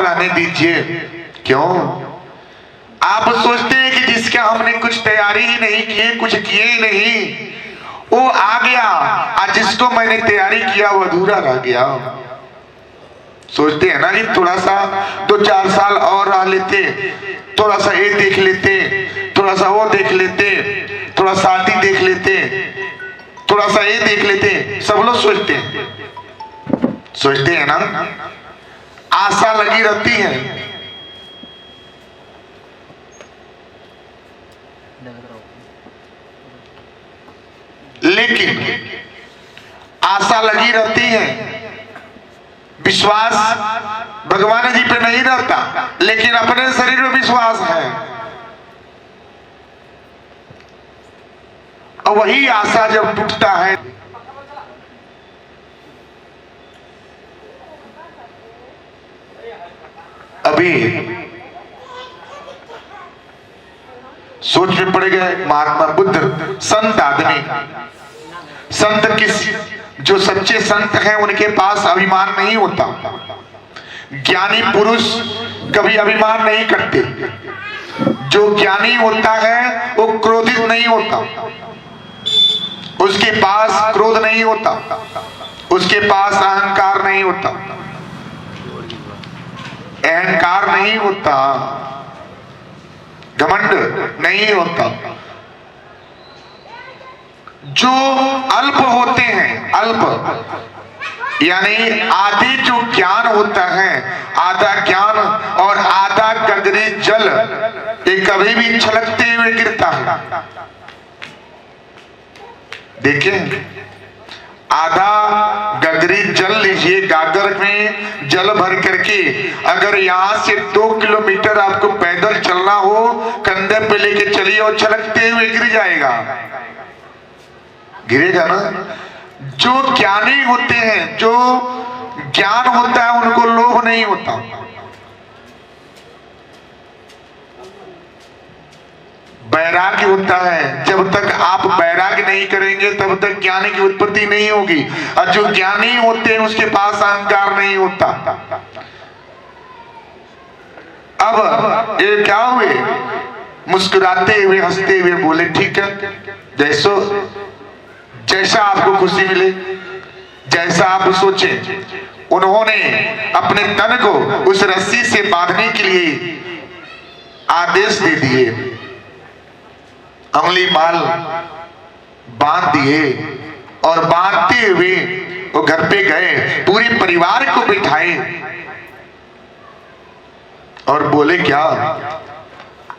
आने दीजिए। क्यों? आप सोचते हैं कि जिसका हमने कुछ तैयारी ही नहीं की, कुछ किए ही नहीं, वो आ गया, और जिसको मैंने तैयारी किया वो अधूरा रह गया। सोचते हैं ना कि थोड़ा सा 2-4 साल और रह लेते, थोड़ा सा ये देख लेते, थोड़ा सा वो देख लेते, थोड़ा शादी देख लेते, थोड़ा सा ये देख लेते। सब लोग सोचते हैं ना, आशा लगी रहती है। लेकिन आशा लगी रहती है, विश्वास भगवान जी पे नहीं रहता, लेकिन अपने शरीर में विश्वास है। और वही आशा जब टूटता है, अभी सोच में पड़ गए महात्मा बुद्ध, संत आदमी, संत किस, जो सच्चे संत हैं उनके पास अभिमान नहीं होता। ज्ञानी पुरुष कभी अभिमान नहीं करते। जो ज्ञानी होता है वो क्रोधित नहीं होता, उसके पास क्रोध नहीं होता, उसके पास अहंकार नहीं होता, अहंकार नहीं होता, घमंड नहीं होता। जो अल्प होते हैं, अल्प यानी आधे जो ज्ञान होता है, आधा ज्ञान और आधा गगरी जल, ये कभी भी छलकते हुए गिरता है। देखिए, आधा गगरी जल लीजिए, गागर में जल भर करके अगर यहाँ से 2 किलोमीटर आपको पैदल चलना हो, कंधे पे लेके चलिए और छलकते हुए गिर जाएगा, गिरेगा ना। जो ज्ञानी होते हैं, जो ज्ञान होता है, उनको लोभ नहीं होता। वैराग्य होता है। जब तक आप वैराग्य नहीं करेंगे तब तक ज्ञानी की उत्पत्ति नहीं होगी। और जो ज्ञानी होते हैं उसके पास अहंकार नहीं होता। अब ये क्या हुए, मुस्कुराते हुए हंसते हुए बोले, ठीक है, जैसा आपको खुशी मिले, जैसा आप सोचे। उन्होंने अपने तन को उस रस्सी से बांधने के लिए आदेश दे दिए, अंगुली माल बांध दिए, और बांधते हुए वो घर पे गए, पूरे परिवार को बिठाए और बोले, क्या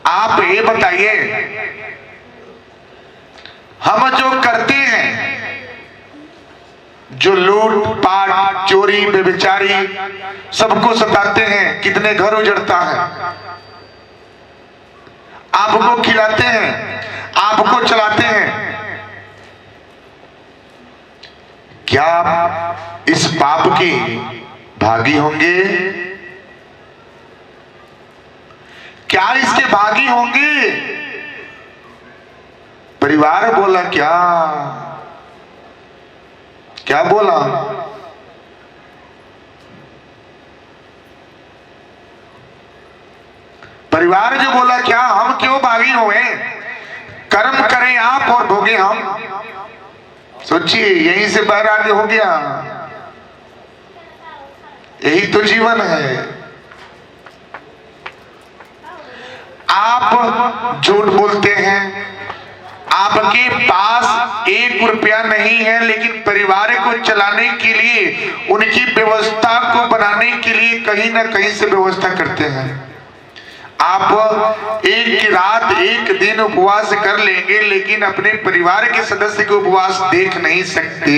आप ये बताइए, हम जो करते हैं, जो लूट पाट चोरी बेविचारी सबको सताते हैं, कितने घर उजड़ता है, आपको खिलाते हैं, आपको चलाते हैं, क्या आप इस पाप की भागी होंगे? क्या इसके भागी होंगे? परिवार बोला, क्या बोला? परिवार जो बोला, क्या हम क्यों भागी हुए? कर्म करें आप और भोगे हम। सोचिए, यहीं से वैराग्य हो गया। यही तो जीवन है। आप झूठ बोलते हैं, आपके पास 1 रुपया नहीं है, लेकिन परिवार को चलाने के लिए, उनकी व्यवस्था को बनाने के लिए कहीं ना कहीं से व्यवस्था करते हैं। आप एक रात एक दिन उपवास कर लेंगे, लेकिन अपने परिवार के सदस्य को उपवास देख नहीं सकते।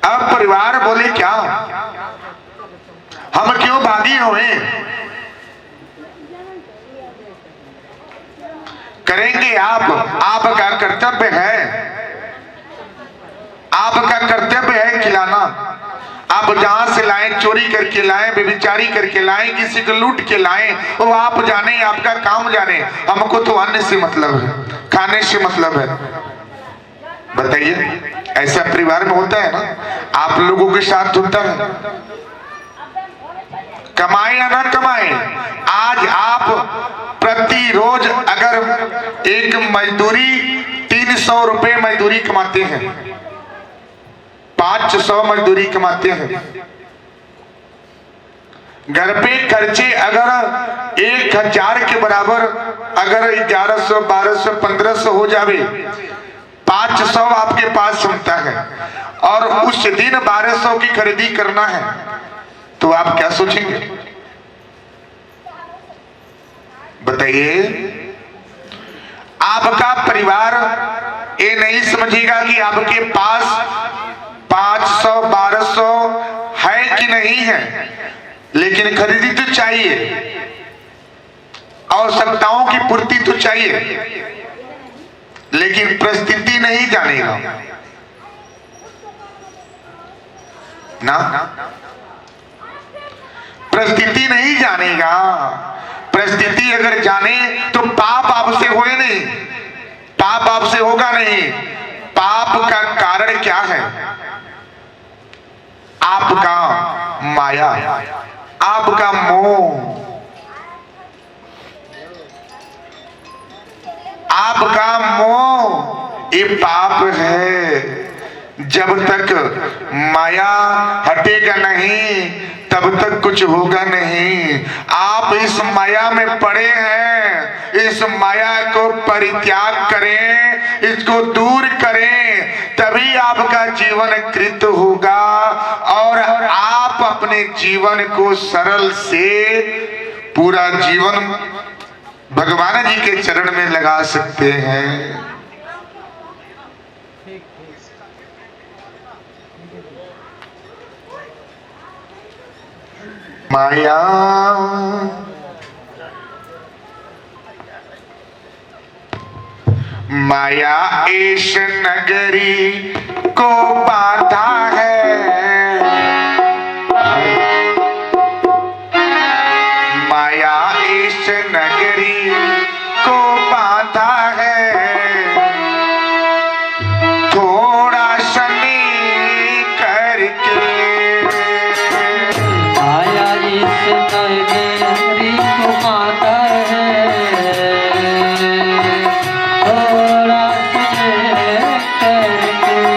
अब परिवार बोले, क्या हम क्यों भागी हुए? करेंगे आपका कर्तव्य है, आपका कर्तव्य है खिलाना। आप जहां से लाएं, चोरी करके लाएं, बेविचारी करके लाएं, किसी को लूट के लाएं, वो आप जाने, आपका काम जाने। हमको तो अन्न से मतलब है, खाने से मतलब है। बताइए, ऐसा परिवार में होता है ना, आप लोगों के साथ होता है। कमाए या ना कमाए, आज आप प्रति रोज अगर एक मजदूरी 300 रुपए मजदूरी कमाते हैं, 500 मजदूरी कमाते हैं, घर पे खर्चे अगर 1000 के बराबर अगर 1100 1200 1500 हो जावे, 500 आपके पास क्षमता है और उस दिन 1200 की खरीदी करना है, तो आप क्या सोचेंगे बताइए। आपका परिवार ये नहीं समझेगा कि आपके पास 500 1200 है कि नहीं है, लेकिन खरीदी तो चाहिए, आवश्यकताओं की पूर्ति तो चाहिए, लेकिन परिस्थिति नहीं जानेगा ना, परिस्थिति नहीं जानेगा। परिस्थिति अगर जाने तो पाप आपसे होए नहीं, पाप आपसे होगा नहीं। पाप का कारण क्या है? आपका माया, आपका मोह, आपका मोह ये पाप है। जब तक माया हटेगा नहीं तब तक कुछ होगा नहीं। आप इस माया में पड़े हैं, इस माया को परित्याग करें, इसको दूर करें, तभी आपका जीवन कृत होगा और आप अपने जीवन को सरल से पूरा जीवन भगवान जी के चरण में लगा सकते हैं। माया माया इस नगरी को बांधा है, माया इस नगरी को बांधा है, थोड़ा सनी करके माया इस नगरी को बांधा है, थोड़ा सनी करके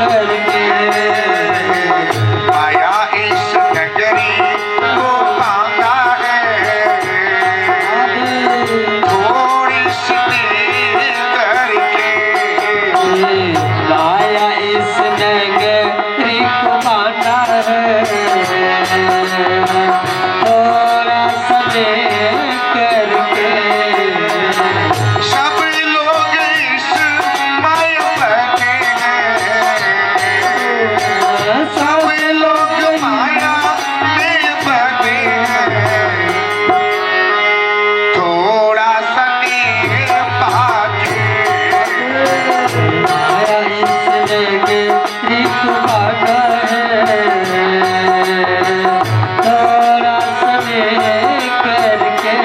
करके माया इस नगरी को पाता है थोड़ी सी देर करके लाया इस नगरी को पाता है थोड़ा समय करके सब लोग इस माया बैठे हैं सब लोग माया में बैठे हैं थोड़ा सा देर पाके आया इस नगरी को पाता है थोड़ा समय करके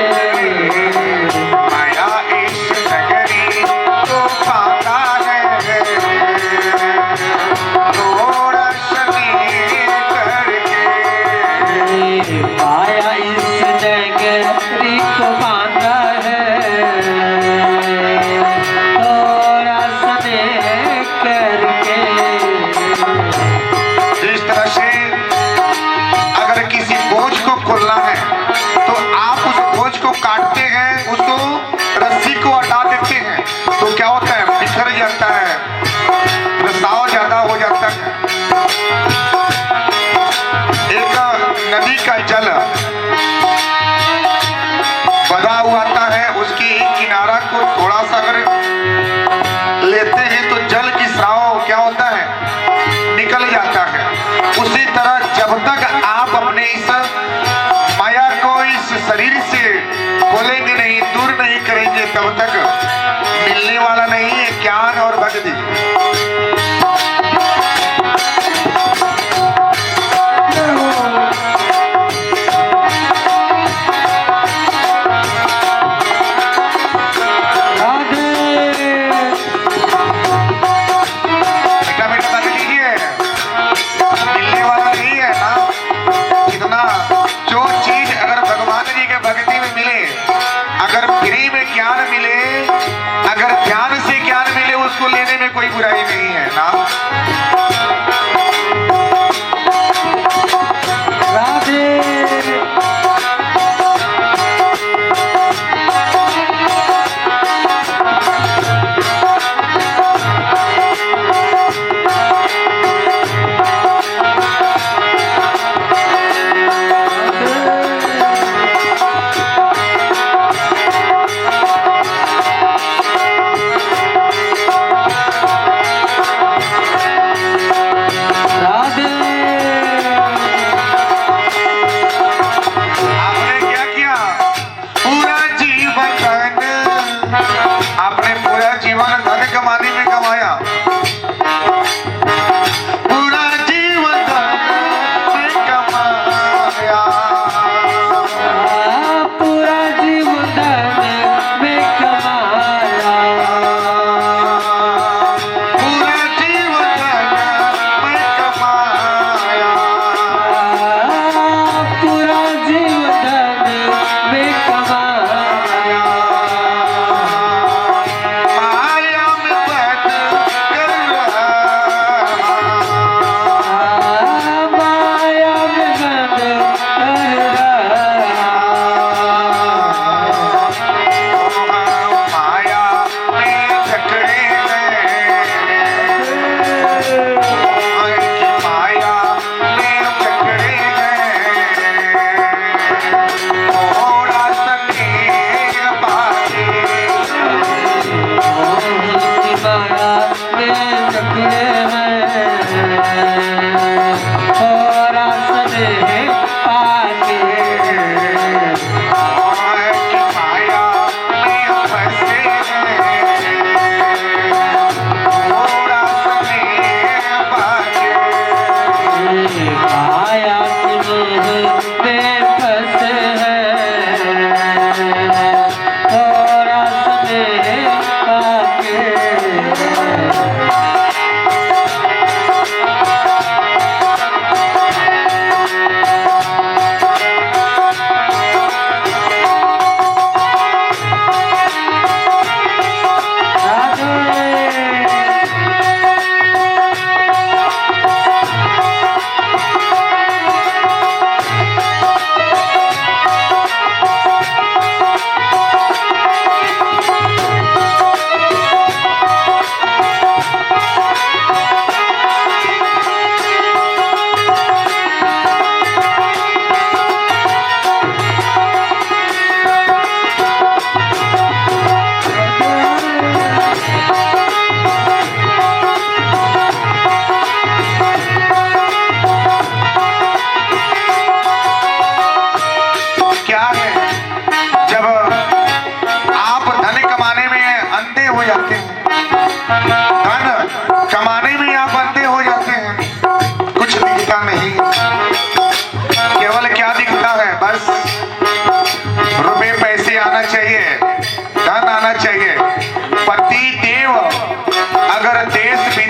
माया इस नगरी को पाता है थोड़ा सा देर करके आया इस नगरी को पाता है थोड़ा समय करके जिस तरह से अगर किसी बोझ को खोलना है तो आप उस बोझ को काटते हैं उसको रस्सी को हटा देते हैं तो क्या होता है बिखर जाता है प्रसाव ज्यादा हो जाता है एक नदी का जल बधा हुआ आता है उसकी किनारा को थोड़ा सा अगर लेते हैं तो जल की स्राव क्या होता है निकल जाता है उसी तरह जब तक आप अपने इस माया को इस शरीर से खोलेंगे नहीं दूर नहीं करेंगे तब तक मिलने वाला नहीं है ज्ञान और भक्ति बेटा बेटा बता दीजिए मिलने वाला नहीं है ना कितना जो चीज अगर भगवान जी के भक्ति में मिले अगर फ्री में ज्ञान मिले अगर ध्यान से ज्ञान मिले उसको लेने में कोई बुराई नहीं है ना राधे राधे आपने क्या किया पूरा जीवन धन आपने पूरा जीवन धन कमाने में कमाया पूरा जीवन धन में कमाया पूरा जीवन में कमाया पूरा जीवन धन में कमाया पूरा जीवन में कमाया माया में बैठ कर रहा माया में बंद कर रहा माया में जकड़े गए माया में जकड़े गए थोड़ा सा देर बाकी माया में जकड़े हैं थोड़ा समय पाके माया में फंसे हैं थोड़ा सा देर बाकी माया की में फंसे हैं थोड़ा समय पाके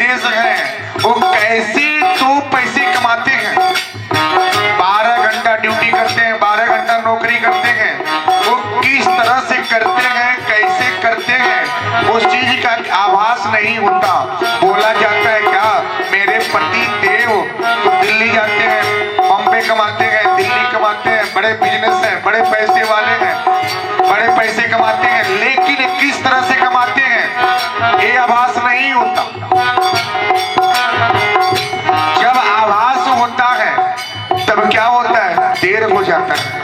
बिजनेस है वो कैसे 2 पैसे कमाते हैं। 12 घंटा ड्यूटी करते हैं, 12 घंटा नौकरी करते हैं, वो किस तरह से करते हैं, कैसे करते हैं, उस चीज का आभास नहीं होता। बोला जाता है क्या मेरे पति देव तो दिल्ली जाते हैं, बॉम्बे कमाते हैं, दिल्ली कमाते हैं, बड़े बिजनेस हैं, बड़े पैसे वाले हैं, बड़े पैसे कमाते हैं, लेकिन किस तरह से कमाते हैं ये आभास नहीं होता। जब आभास होता है तब क्या होता है, देर हो जाता है।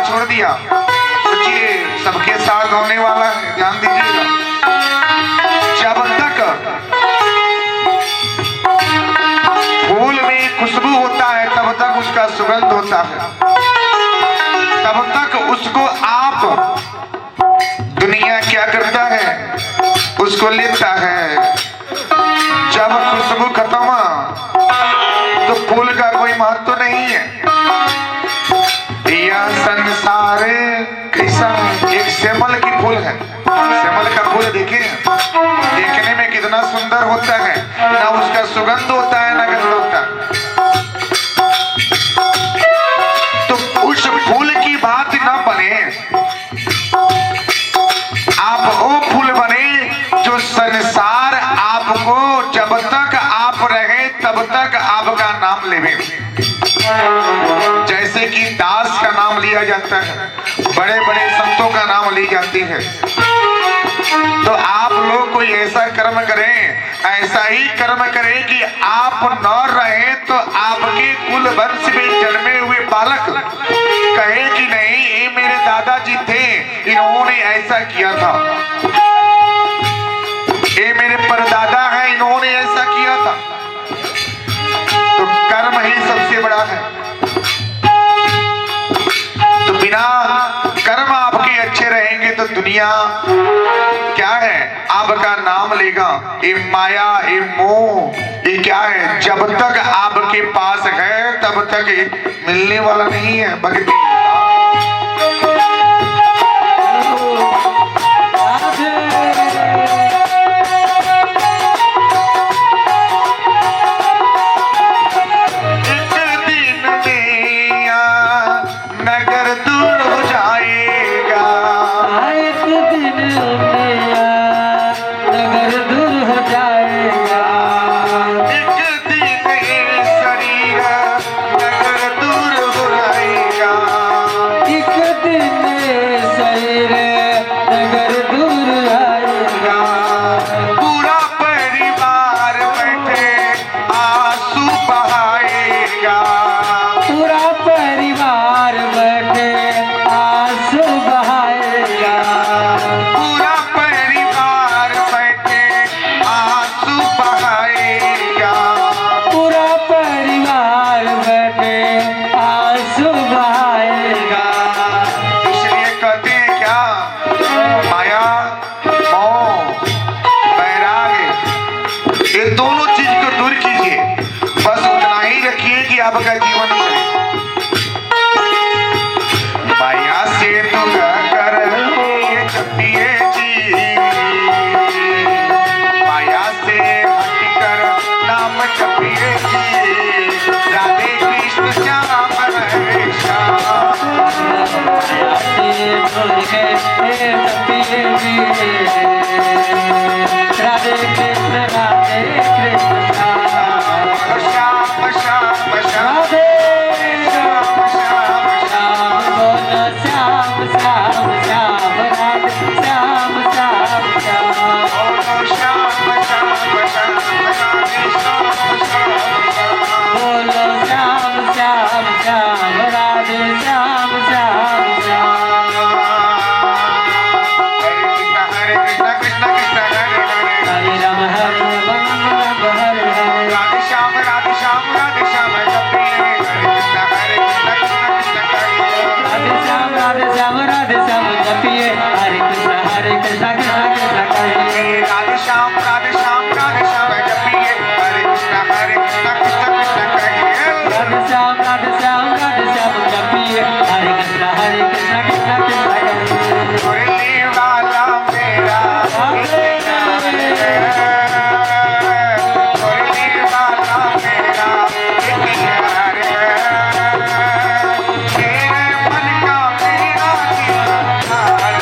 छोड़ दिया। सोचिए सबके साथ होने वाला है, ध्यान दीजिएगा। जब तक फूल में खुशबू होता है तब तक उसका सुगंध होता है, तब तक उसको आप दुनिया क्या करता है, उसको लेता है। जब खुशबू खत्म तो फूल का कोई महत्व नहीं है। यह संसार कृष्ण एक सेमल की फूल है। सेमल का फूल देखिए, देखने में कितना सुंदर होता है, ना उसका सुगंध होता है ना गंध होता है। तो उस फूल की बात ना बने, आप वो फूल बने जो संसार आपको जब तक आप रहे तब तक आपका नाम लेवे। जैसे कि दास का नाम लिया जाता है, बड़े बड़े संतों का नाम ली जाती है। तो आप लोग कोई ऐसा कर्म करें, ऐसा ही कर्म करें कि आप न रहे तो आपके कुल वंश में जन्मे हुए बालक कहे कि नहीं ये मेरे दादाजी थे, इन्होंने ऐसा किया था, ये मेरे परदादा है, इन्होंने ऐसा किया था। तो कर्म ही सबसे बड़ा है। तो बिना कर्म आपके अच्छे रहेंगे तो दुनिया क्या है, आपका नाम लेगा। ये माया, ये मोह, ये क्या है, जब तक आपके पास है तब तक ये मिलने वाला नहीं है। भक्ति नगर का जीवन चले। माया से तुम कर ये जपिए जी, माया से हटकर नाम जपिए जी, राधे कृष्ण श्याम हरे श्याम। राधे कृष्ण राधे कृष्ण श्याम श्याम श्याम श्याम श्याम श्याम बोलो श्याम श्याम श्याम राधे श्याम श्याम श्याम बोलो श्याम श्याम श्याम राधे श्याम श्याम श्याम। बोलो श्याम श्याम श्याम राधे श्याम श्याम श्याम। हरे कृष्ण कृष्ण कृष्ण हरे हरे, हरे राम हरे हरे राधे श्याम राधे श्याम जपिए। हरे कृष्ण कृष्ण कृष्ण हरे हरे, राधे श्याम जपिए। हरे कृष्ण कृष्ण कृष्ण कहिए। राधे श्याम जपिए। हरे कृष्ण कृष्ण कृष्ण कहिए। राधे श्याम जपिए। हरे कृष्ण कृष्ण कृष्ण कहिए। मुरली वाला मेरा मुरली वाला मेरा एक यार है, मेरे मन का मेरा दीवार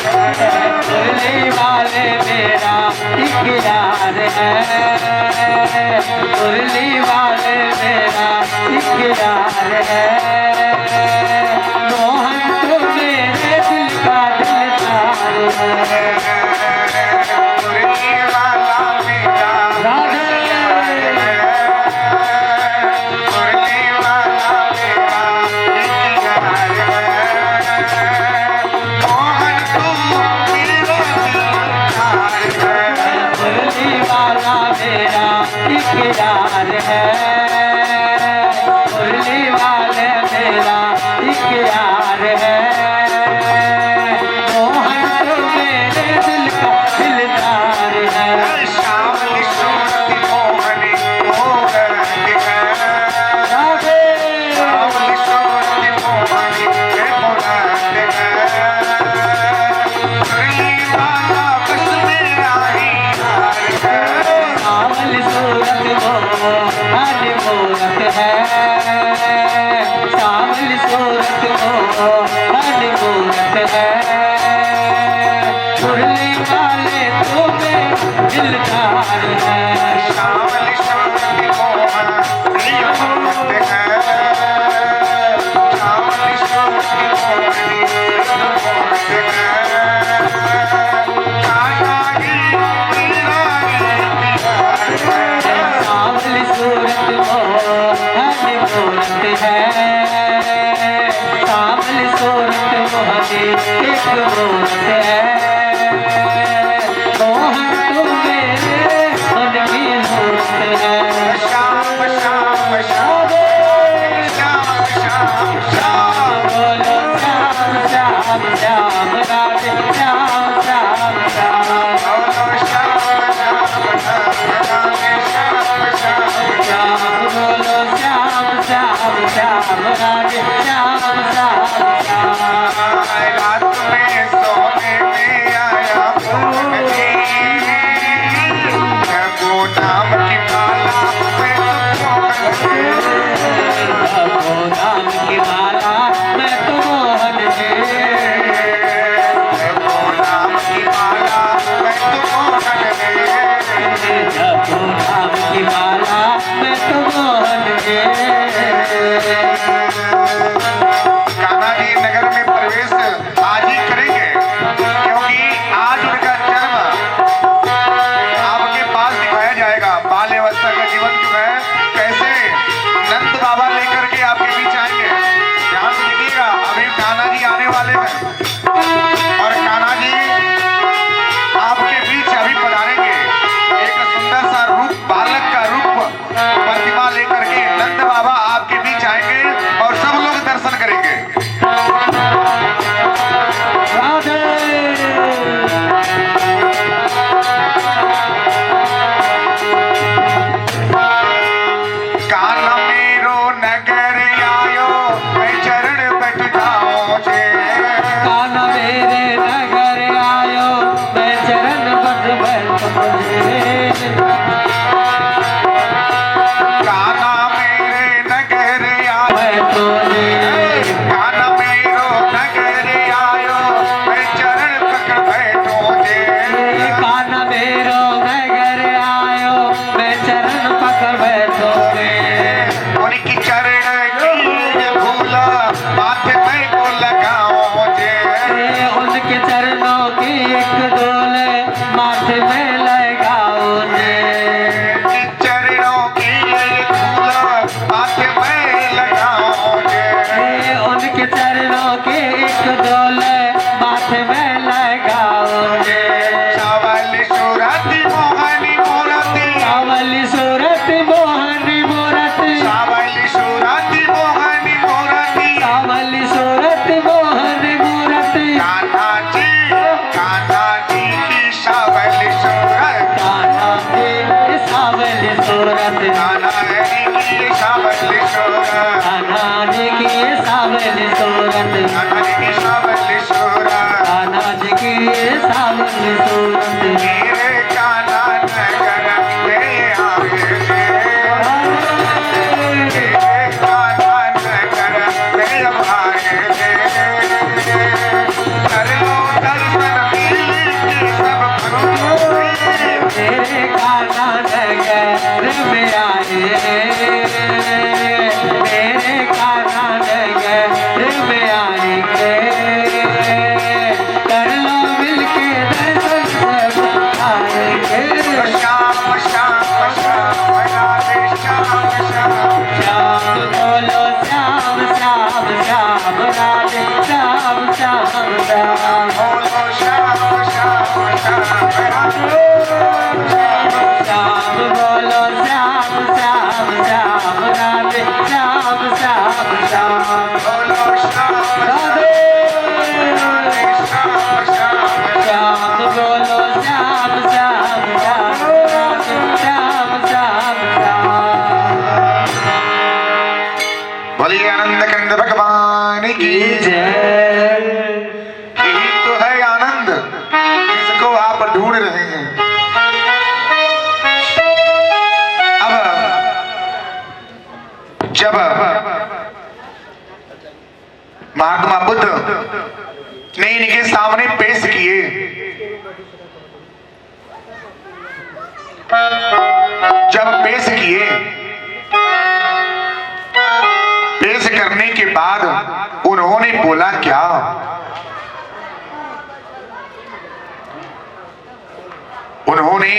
है। मुरली वाले मेरा एक यार है, मुरली वाले मेरा एक यार है। मोहन तो मेरे दिल का दिलदार है। मुरली वाला मेरा राधे मुरली वाला मेरा एक यार है, मोहन तुम मेरा दिलदार है। मुरली वाला मेरा एक यार है, मुरली वाले मेरा एक यार है। मोहन तो मेरे दिल का दिलदार है। श्यामली सूरत मोहनी मूरत है, राधे श्यामली सूरत मोहनी मूरत है। मुरली वाला बस मेरा ही हार है। सावल सूरत मोहन मूरत है, सावल सूरत मोहन मूरत है। मुरली वाले तो मेरे दिलदार है। श्यामली सूरत मोहनी मूरत है, श्यामली सूरत मोहनी मूरत है। कान्हा ही तेरा ही प्यार है। सावल सूरत मोहन मूरत है, सावल सूरत मोहन एक मूरत है। मोहन तो मेरे मन की मूरत है। श्याम श्याम श्याम श्याम श्याम श्याम बोलो श्याम श्याम श्याम राधे श्याम श्याम श्याम। बोलो श्याम श्याम श्याम राधे श्याम श्याम श्याम बोलो श्याम श्याम श्याम राधे श्याम श्याम श्याम। रात में सोने में कान्हा मेरे नगर आयो मैं तोले कान्हा मेरो नगर आयो मैं चरण पकड़ बैठो जे कान्हा मेरो नगर आयो मैं चरण पकड़ बैठो रे उनकी चरण की धूला माथे में को लगाओ जे उनके चरणों की एक डोले माथे में लगाओ रे कि चरणों की धूला माथे में लगाओ जे उनके चरणों की एक डोले माथे में लगाओ रे सावली सुरती मोहनी मूरति सावली सूरत मोहनी मूरति सावली सुरती मोहनी मूरति सावली सूरत मोहनी मूरति कान्हा जी की सावली सूरत कान्हा जी सावली सूरत कान्हा जी की सावली सूरत कान्हा जी की सावली सूरत कान्हा जी की सावली सूरत कान्हा जी की सावली सूरत मेरे कान्हा नगर में आए थे मेरे कान्हा नगर में आए थे कर लो दर्शन मिल के सब भरोसे तेरे कान्हा नगर में आए तेरे कान्हा नगर में आएंगे कर लो मिलके दर्शन सब आएंगे श्याम श्याम श्याम राधे श्याम श्याम श्याम बोलो श्याम श्याम श्याम राधे श्याम श्याम श्याम बोलो श्याम श्याम श्याम राधे श्याम बोलो श्याम श्याम श्याम राधे श्याम श्याम श्याम बोलो श्याम राधे श्याम श्याम श्याम बोलो श्याम श्याम श्याम राधे श्याम श्याम श्याम बोलिए आनंद कंद भगवान की जय यही तो है आनंद जिसको आप ढूंढ रहे हैं। अब जब महात्मा बुद्ध ने इनके सामने पेश किए जब पेश किए पेश करने के बाद उन्होंने बोला क्या उन्होंने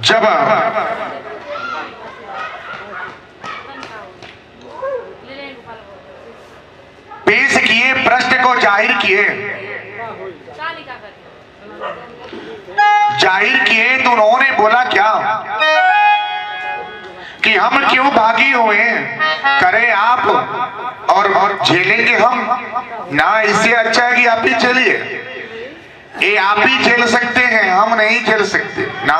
जब पेश किए प्रश्न को जाहिर किए तो उन्होंने बोला क्या कि हम क्यों भागी हुए हैं करे आप और झेलेंगे हम ना इससे अच्छा है कि आप ही चलिए ये आप ही झेल सकते हैं हम नहीं झेल सकते ना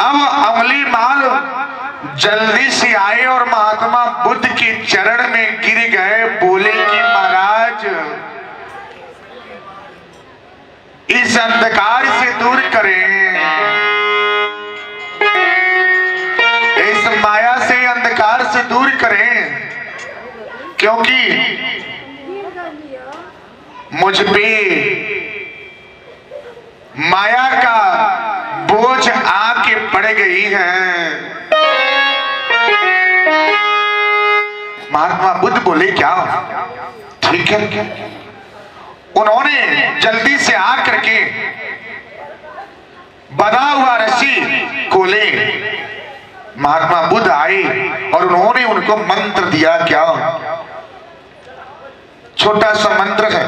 अब अमली माल जल्दी से आए और महात्मा बुद्ध के चरण में गिर गए बोले कि महाराज इस अंधकार से दूर करें इस माया से अंधकार से दूर करें क्योंकि मुझ पे माया का बोझ आके पड़ गई है। महात्मा बुद्ध बोले क्या ठीक है। उन्होंने जल्दी से आकर के बंधा हुआ रस्सी खोले। महात्मा बुद्ध आए और उन्होंने उनको मंत्र दिया क्या छोटा सा मंत्र है।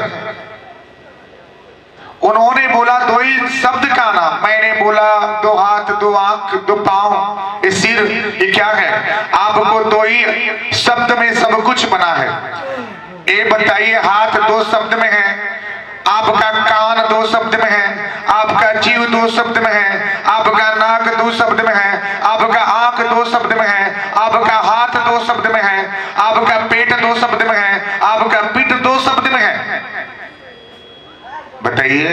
उन्होंने बोला दो ही शब्द का नाम मैंने बोला दो हाथ दो आंख दो पांव ये सिर ये क्या है आपको दो ही शब्द में सब कुछ बना है। ये बताइए हाथ दो शब्द में है आपका कान दो शब्द में है आपका जीव दो शब्द में है आपका नाक दो शब्द में है आपका आंख दो शब्द में है आपका हाथ दो शब्द में है आपका पेट दो शब्द में है आपका पीठ दो शब्द में है। बताइए,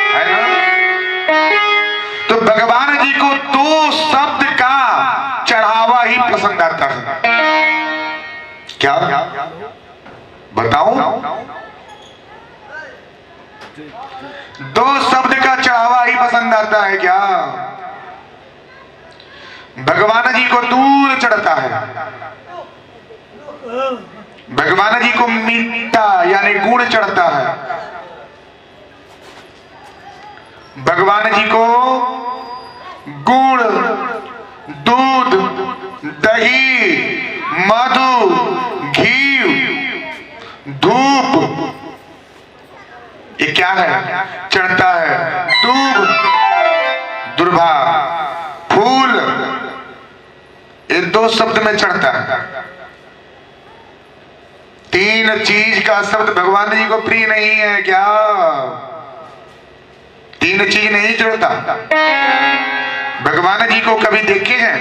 है ना? तो भगवान जी को दो शब्द का चढ़ावा ही पसंद आता है। क्या बताऊं? दो शब्द का चढ़ावा ही पसंद आता है क्या? भगवान जी को दूध चढ़ता है, भगवान जी को मीठा यानी गुड़ चढ़ता है, भगवान जी को गुड़, दूध, दही, मधु, घी, धूप, ये क्या है? चढ़ता है। दूब, दुर्भा, फूल, ये दो शब्द में चढ़ता है। तीन चीज का शब्द भगवान जी को प्रिय नहीं है क्या? तीन चीज नहीं चढ़ता। भगवान जी को कभी देखे हैं?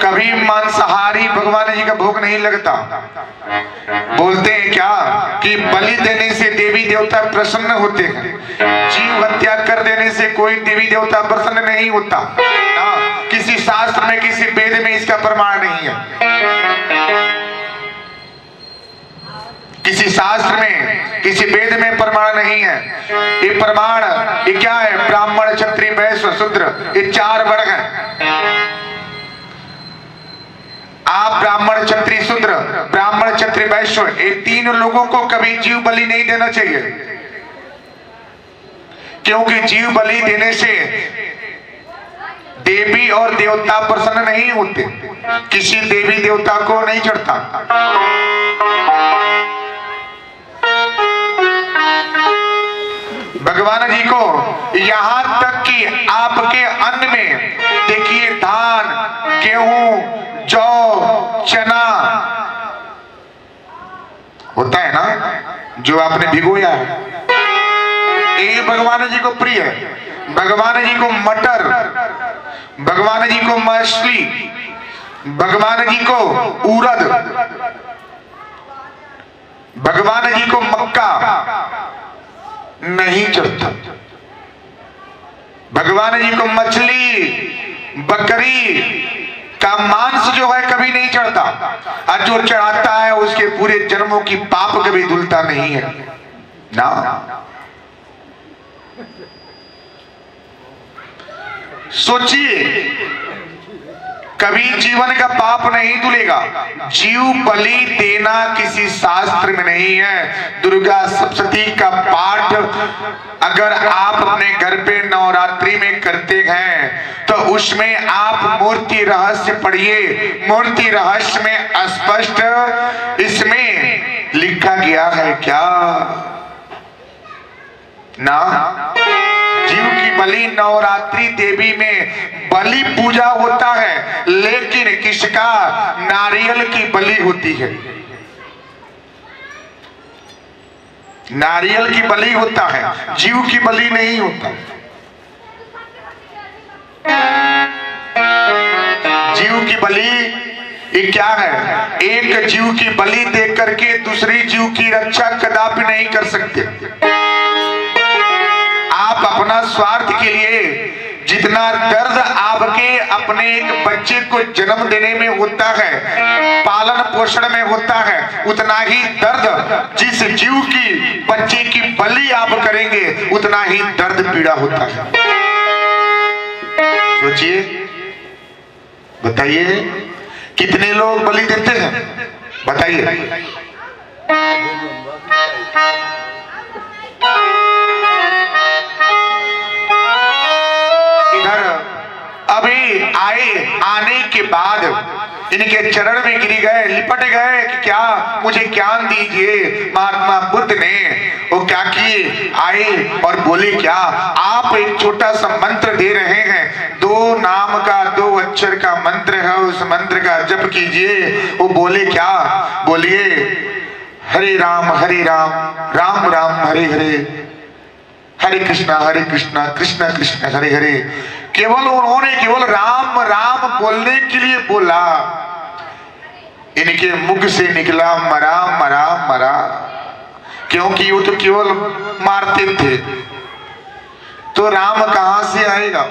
कभी मांसाहारी भगवान जी का भोग नहीं लगता। बोलते हैं क्या कि बलि देने से देवी देवता प्रसन्न होते हैं, जीव हत्या कर देने से कोई देवी देवता प्रसन्न नहीं होता। किसी शास्त्र में, किसी वेद में इसका प्रमाण नहीं है। किसी शास्त्र में, किसी वेद में प्रमाण नहीं है। ये प्रमाण, ये क्या है? ब्राह्मण, क्षत्रिय, वैश्य, शूद्र, ये चार वर्ग हैं। आप ब्राह्मण, क्षत्रिय, शूद्र, ब्राह्मण, क्षत्रिय, वैश्य, ये तीन लोगों को कभी जीव बलि नहीं देना चाहिए, क्योंकि जीव बलि देने से देवी और देवता प्रसन्न नहीं होते। किसी देवी देवता को नहीं चढ़ता। भगवान जी को यहां तक कि आपके अन्न में देखिए, धान, गेहूं, जौ, चना होता है ना, जो आपने भिगोया है, ये भगवान जी को प्रिय है। भगवान जी को मटर, भगवान जी को मछली, भगवान जी को उड़द, भगवान जी को मक्का नहीं चढ़ता। भगवान जी को मछली, बकरी का मांस जो है कभी नहीं चढ़ता, और जो चढ़ाता है उसके पूरे जन्मों की पाप कभी धुलता नहीं है ना। सोचिए, कभी जीवन का पाप नहीं धुलेगा। जीव बलि देना किसी शास्त्र में नहीं है। दुर्गा सप्तशती का पाठ अगर आप अपने घर पे नवरात्रि में करते हैं तो उसमें आप मूर्ति रहस्य पढ़िए। मूर्ति रहस्य में स्पष्ट इसमें लिखा गया है क्या ना, जीव की बलि नवरात्रि देवी में बलि पूजा होता है, लेकिन किसका? नारियल की बलि होती है। नारियल की बलि होता है, जीव की बलि नहीं होता। जीव की बलि ये क्या है? एक जीव की बलि दे करके दूसरी जीव की रक्षा कदापि नहीं कर सकते। आप अपना स्वार्थ के लिए जितना दर्द आपके अपने एक बच्चे को जन्म देने में होता है, पालन पोषण में होता है, उतना ही दर्द जिस जीव की बच्चे की बलि आप करेंगे उतना ही दर्द पीड़ा होता है। सोचिए, बताइए कितने लोग बलि देते हैं? बताइए। अभी आने के बाद इनके चरण में गिर गए, लिपट गए कि क्या मुझे ज्ञान दीजिए। महात्मा बुद्ध ने वो क्या किए? आए और बोले क्या? आप एक छोटा सा मंत्र दे रहे हैं, 2 नाम का 2 अक्षर का मंत्र है, उस मंत्र का जप कीजिए। वो बोले क्या? बोलिए हरे राम राम राम हरे हरे, हरे कृष्णा कृष्ण कृष्ण हरे हरे। केवल उन्होंने केवल राम राम बोलने के लिए बोला, इनके मुख से निकला मरा मरा मरा। क्योंकि वो तो केवल मारते थे, तो राम कहां से आएगा?